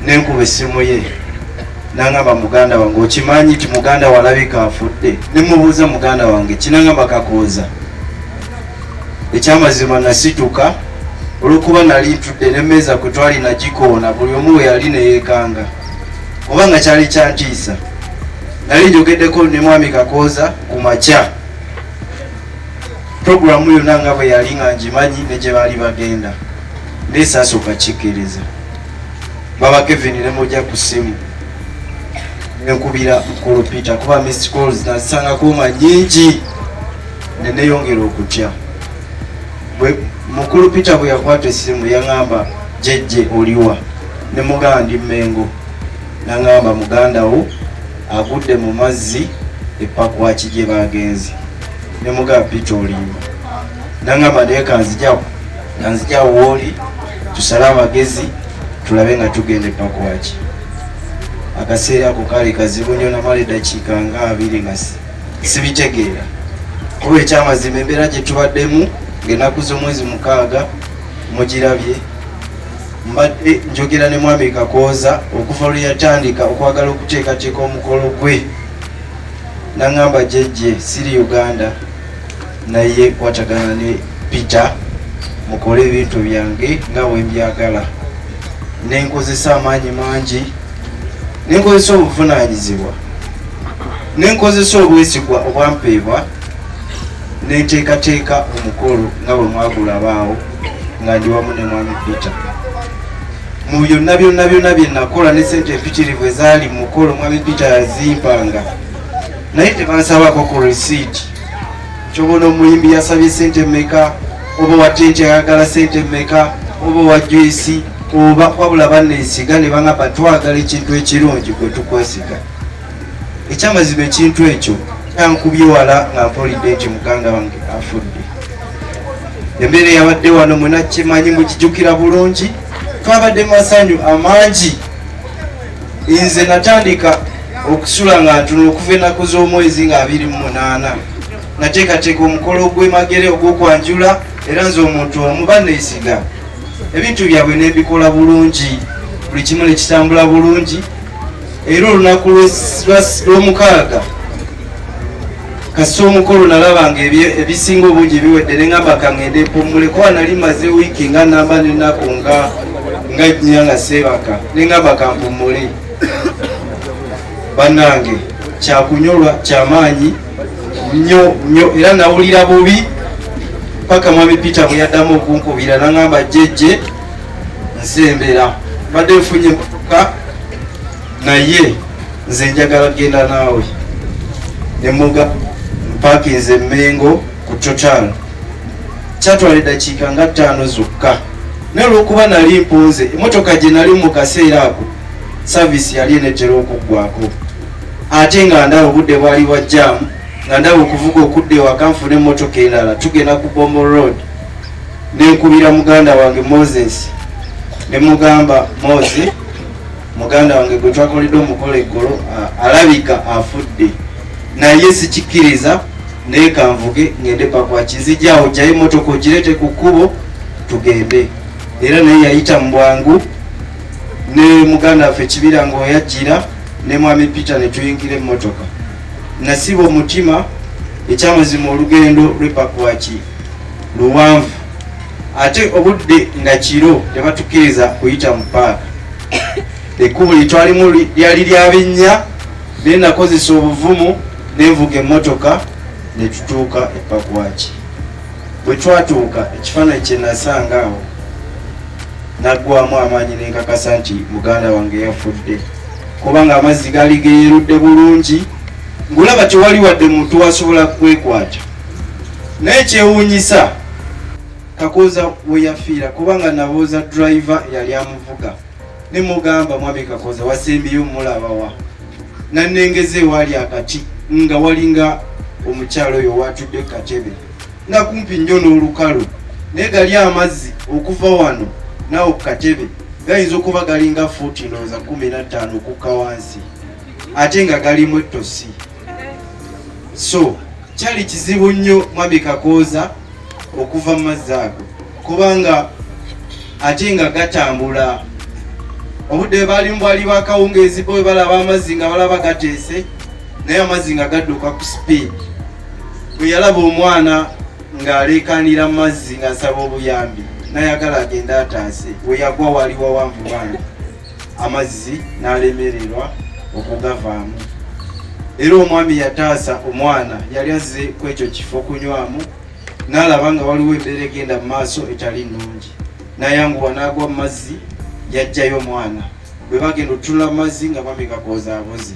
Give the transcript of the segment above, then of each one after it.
nenkuba essimu ye nangamba muganda wange okimanyi ti muganda walabika afudde. Nemubuuza muganda wange kinangamba Kakooza. Ekyamazima nasituka olwokuba nali ntudde nemmeeza kwe twali nagikoona buli omu we yali neyeekanga obanga kyali kyantiisa. Nali njogeddeko ne mwami Kakooza ku makya programu yonna nga bwe yali nga ngimanyi ne gye baali bagenda nesaasoka kikkiriza. Baba Kevin ne mujja ku ssimu nenkubira mukulu Peter kuba missed calls nazisangako nyingi ne neeyongera okutya. Mukulu Peter bwe yakwata essimu yaŋŋamba jjejje oliwa ne mugamba ndi Mmengo. Naŋŋamba muganda wo agudde mu mazzi ePakwach gye bagenze. Ne mugamba Peter olimba. Naŋŋamba naye kanzijawo wooli tusale amagezi tulabe nga tugenda ePakwach. Akaseera ako kaali kazibu nnyo namala eddakiika nga 2 nga sibitegeera kuba ekyamazima embeera gye tubaddemu ng'ennaku z'omwezi 6 mugirabye. Mbadde njogera ne mwami Kakooza okuva lwe yatandika okwagala okuteekateeka omukolo gwe. Naŋŋamba jjejje siri Uganda naye kwatagana ne Peter mukole ebintu byange nga bwe mbyagala. Nenkozesa amaanyi mangi, nenkozesa obuvunaanyizibwa, nenkozesa obwesigwa obwampeebwa, nenteekateeka omukolo nga bwe mwagulabaawo nga ndi wamu ne mwami Peter. Mu byonna bye nakola ne ssente empitirivu ezaali mu mukolo mwami Peter yazimpanga naye tebansabako ku receipt. Kyobona omuyimbi yasabye ssente mmeka, oba watente ayagala ssente mmeka, oba wa juice, oba wabula banneesiga ne baŋŋamba twagala ekintu ekirungi kwe tukwesiga. Ekyamazima ekintu ekyo kyankubye wala nga mpulidde nti muganda wange afudde. Embeera yabadde wano mwena kimanyi mukijjukira bulungi. Twabadde masanyu amangi. Nze natandika okusula nga ntuno okuva ennaku z'omwezi nga 28 nateekateeka omukolo gw'emagere ogw'okwanjula era nze omuntu omu banneesiga. Ebintu byabwe nebikola bulungi, buli kimu ne kitambula bulungi. Era olunaku lw'omukaaga kasita omukolo nalabanga ebisinga obungi biwedde ne ŋŋamba kaŋŋende mpumule kuba nali maze wiiki nga namba n'ennaku nga nnya nga seebaka ne ŋŋamba kampumule. Bannange kyakunyolwa kyamaanyi nnyo era nawulira bubi paka mwami Peter bwe yaddamu okunkubira naŋŋamba jjejje nsembera badde nfunye emmotoka naye nze njagala genda naawe. Ne muga mpakinze Mmengo ku Total. Kyatwala eddakiika nga 5 zokka. Naye olw'okuba nali mpunze emmotoka gye nali mu kaseera ako saavisi yali enetera okuggwako. Ate nga ndaba obudde bwali bwa jaamu nga ndaba okuvuga okudda ewaka nfuna emmotoka endala tugenda ku Bombo Road. Nenkubira muganda wange Moses ne mugamba Moses muganda wange gwe twakoledde omukolo eggolo alabika afudde naye sikikkiriza naye kanvuge ngende Pakwach. Nzijaawo gyayo emmotoka ogirete ku kkubo tugende. Era naye yayita mu bwangu ne muganda waffe Kibira ng'oyajjira ne mwami Peter ne tuyingira emmotoka. Nasiba omutima. Ekyamazima olugendo lw'e Pakwach luwanvu ate obudde nga kiro tebatukkiriza kuyita mu paaka. Ekkubo lye twalimu lyali lya binnya naye nakozesa obuvumu nenvuga emmotoka ne tutuuka e Pakwach. Bwe twatuuka ekifaananyi kye nasanga awo naggwamu amaanyi nenkakasa nti muganda wange yafudde kubanga amazzi gaali geerudde bulungi ngulaba tewali wadde muntu wasobola kwekwata. Naye kyewuunyisa Kakooza we yafiira kubanga nabooza driver yali amuvuga ne mugamba mwami Kakooza wasembiyo mulabawa. Nannengeze wali akati nga walinga omukyalo oyo watudde katebe nga kumpi nnyo n'olukalu naye gali amazzi okuva wano nawo katebe gayinza okuba galinga fuuti ndowooza 15 okukka wansi ate nga galimu ettosi. So kyali kizibu nnyo mwami Kakooza okuva mu mazzi ago kubanga ate nga gatambula obudde bali mbwali bakawungeezi bwe balaba amazzi nga balaba gateese naye amazzi nga gadduka ku speed. Bwe yalaba omwana ng'aleekaanira mu mazzi ng'asaba obuyambi n'ayagala agenda ataase, we yagwa wali wawanvu bwana amazzi n'alemererwa okugavaamu. Era omwami yataasa omwana yali azze ku ekyo kifo kunywamu n'alaba nga waliwo embeera egenda mu maaso etali nnungi, n'ayanguwa n'agwa mu mazzi yajjayo omwana. Bwe bagenda otunula mu mazzi nga mwami gakoozaaboze.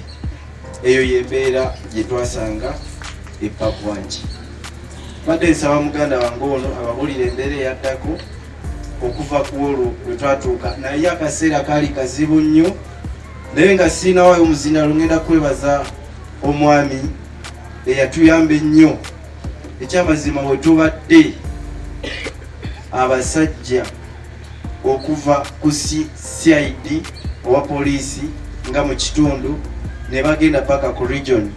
Eyo y'embeera gye twasanga e Papuangi. Badde nsaba muganda wange ono ababulira embeera eyaddako okuva ku olwo bwe twatuuka, naye akaseera kaali kazibu nnyo, naye nga siinawayo omuzindaalo ngenda kwebaza omwami eyatuyamba ennyo. Ekyamazima we tubadde abasajja okuva ku CID owa poliisi nga mu kitundu ne bagenda paka ku region,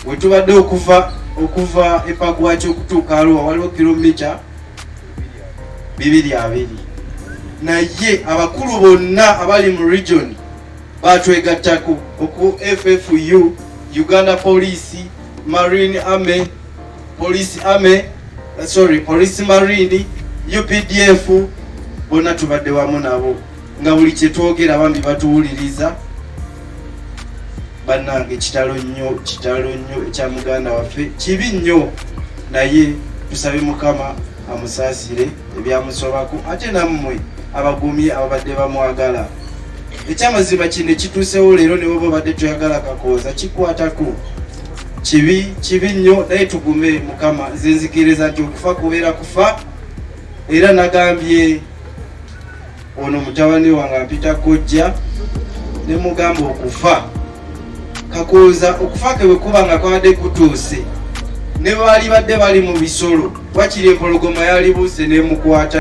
we tubadde okuva e Pakwach okutuuka Arua waliwo kilomita 220, naye abakulu bonna abali mu region batwegattako oku FFU, Uganda Police Marine Army, Police Marine, UPDF, bonna tubadde wamu nabo nga buli kye twogera bambi batuwuliriza. Bannange kitalo nnyo ekya muganda waffe, kibi nnyo, naye tusabe Mukama amusaasire ebyamusobako, ate nammwe abagumye ababadde bamwagala. Ekyamazima kino kituusewo leero ne bwe badde toyagala kakooza kikwatako, kibi nnyo, naye tugume Mukama. Nze nzikiriza nti okufa kubeera kufa, era nagambye ono mutabani wange ampita kojja ne mugamba okufa kakooza, okufa ke bwe kuba nga kwabadde kutuuse ne baali badde bali mu bisolo, wakiri empologoma yali buuse n'emukwata.